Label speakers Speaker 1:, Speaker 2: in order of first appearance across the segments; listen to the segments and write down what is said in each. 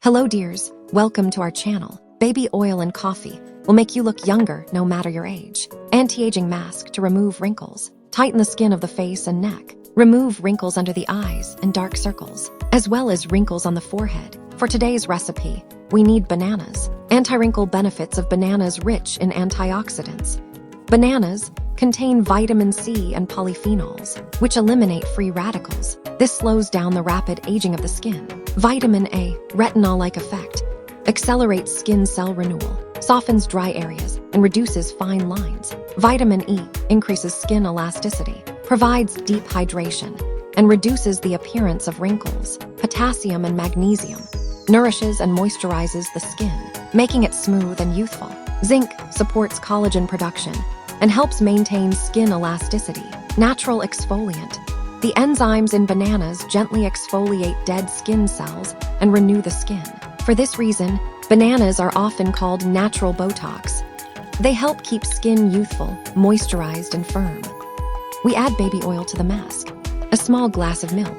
Speaker 1: Hello dears, welcome to our channel. Baby oil and coffee will make you look younger no matter your age. Anti-aging mask to remove wrinkles. Tighten the skin of the face and neck. Remove wrinkles under the eyes and dark circles, as well as wrinkles on the forehead. For today's recipe, we need bananas. Anti-wrinkle benefits of bananas rich in antioxidants. Bananas contain vitamin C and polyphenols, which eliminate free radicals. This slows down the rapid aging of the skin. Vitamin A, retinol-like effect, accelerates skin cell renewal, softens dry areas, and reduces fine lines. Vitamin E increases skin elasticity, provides deep hydration, and reduces the appearance of wrinkles. Potassium and magnesium nourishes and moisturizes the skin, making it smooth and youthful. Zinc supports collagen production and helps maintain skin elasticity. Natural exfoliant. The enzymes in bananas gently exfoliate dead skin cells and renew the skin. For this reason, bananas are often called natural Botox. They help keep skin youthful, moisturized, and firm. We add baby oil to the mask. A small glass of milk.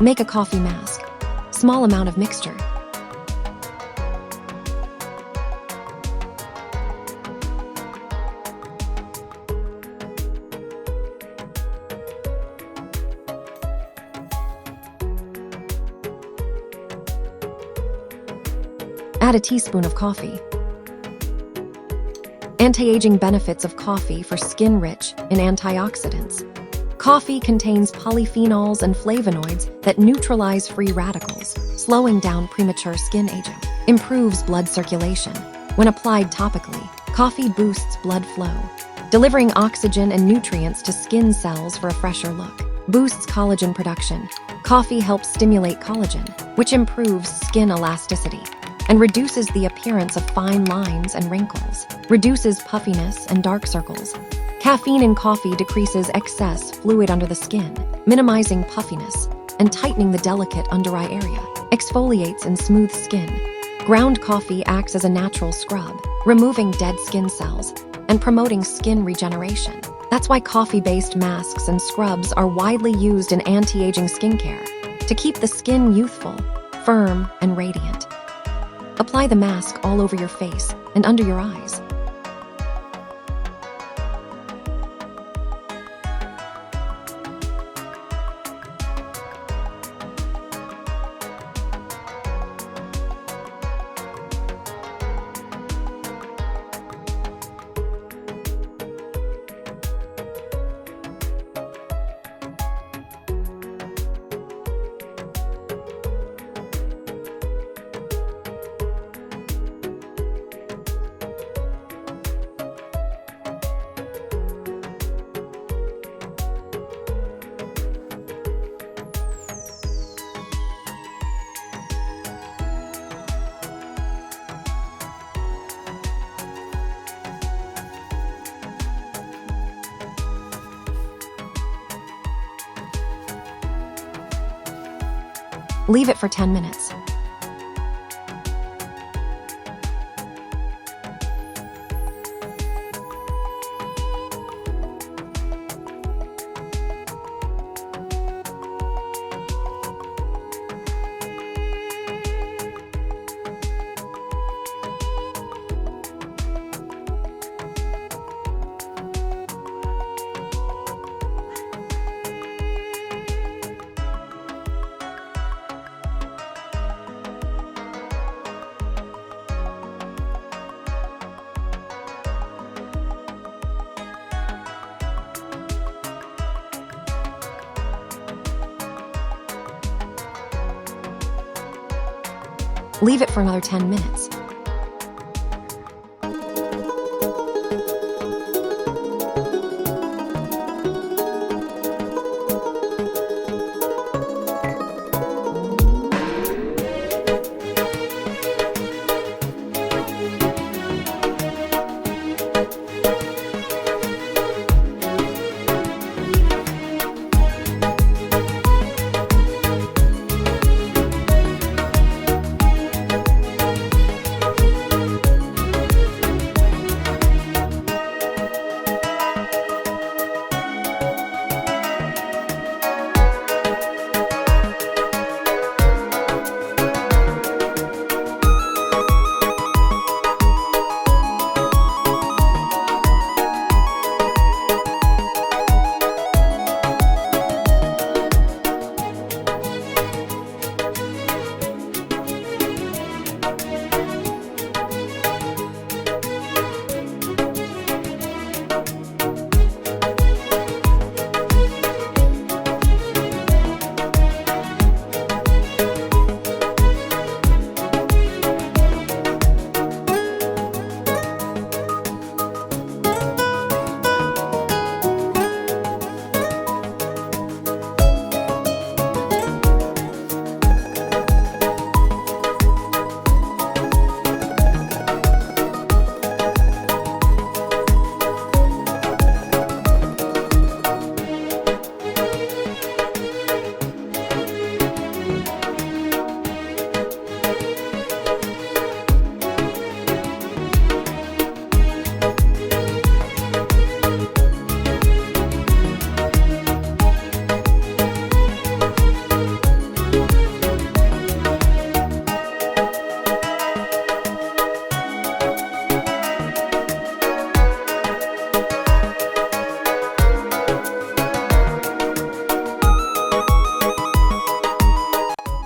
Speaker 1: Make a coffee mask. Small amount of mixture. Add a teaspoon of coffee. Anti-aging benefits of coffee for skin rich in antioxidants. Coffee contains polyphenols and flavonoids that neutralize free radicals, slowing down premature skin aging. Improves blood circulation. When applied topically, coffee boosts blood flow, delivering oxygen and nutrients to skin cells for a fresher look. Boosts collagen production. Coffee helps stimulate collagen, which improves skin elasticity and reduces the appearance of fine lines and wrinkles. Reduces puffiness and dark circles. Caffeine in coffee decreases excess fluid under the skin, minimizing puffiness and tightening the delicate under-eye area. Exfoliates and smooths skin. Ground coffee acts as a natural scrub, removing dead skin cells and promoting skin regeneration. That's why coffee-based masks and scrubs are widely used in anti-aging skincare to keep the skin youthful, firm, and radiant. Apply the mask all over your face and under your eyes. Leave it for 10 minutes. Leave it for another 10 minutes.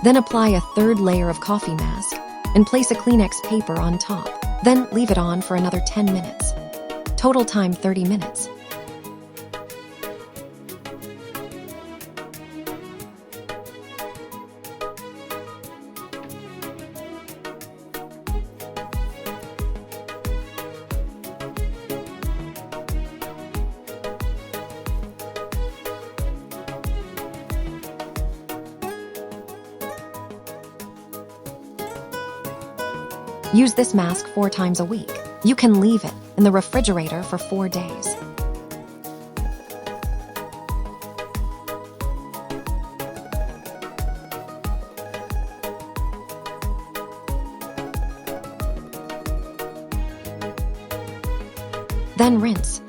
Speaker 1: Then apply a third layer of coffee mask and place a Kleenex paper on top. Then leave it on for another 10 minutes. Total time 30 minutes. Use this mask 4 times a week. You can leave it in the refrigerator for 4 days. Then rinse.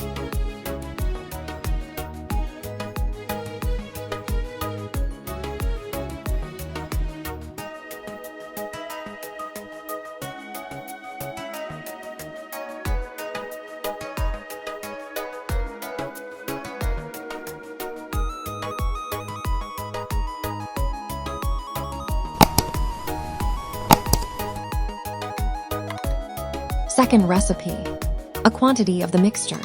Speaker 1: Second recipe, a quantity of the mixture.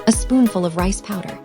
Speaker 1: A spoonful of rice powder.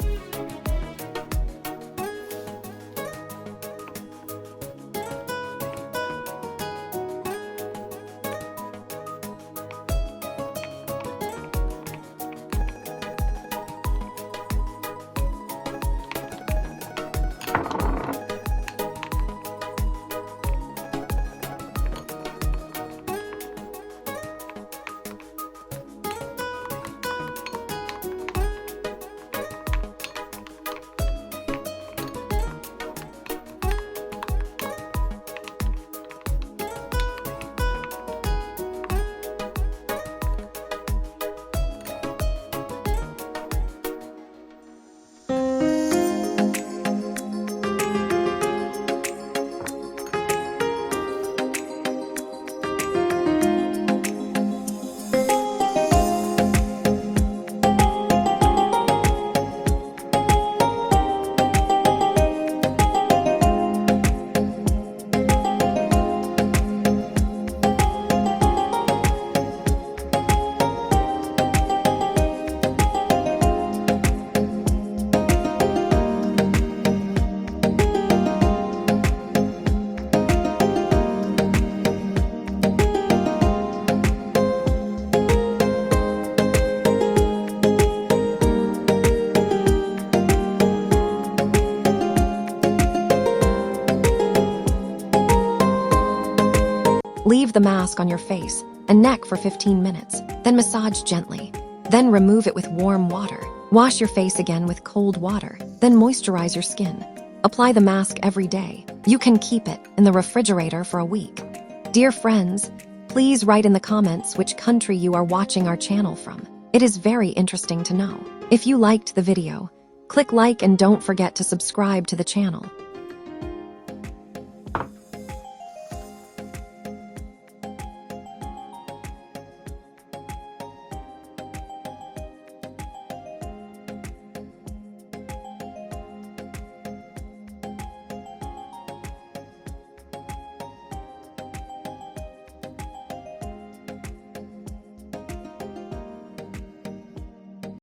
Speaker 1: Leave the mask on your face and neck for 15 minutes, then massage gently. Then remove it with warm water. Wash your face again with cold water, then moisturize your skin. Apply the mask every day. You can keep it in the refrigerator for a week. Dear friends, please write in the comments which country you are watching our channel from. It is very interesting to know. If you liked the video, click like and don't forget to subscribe to the channel.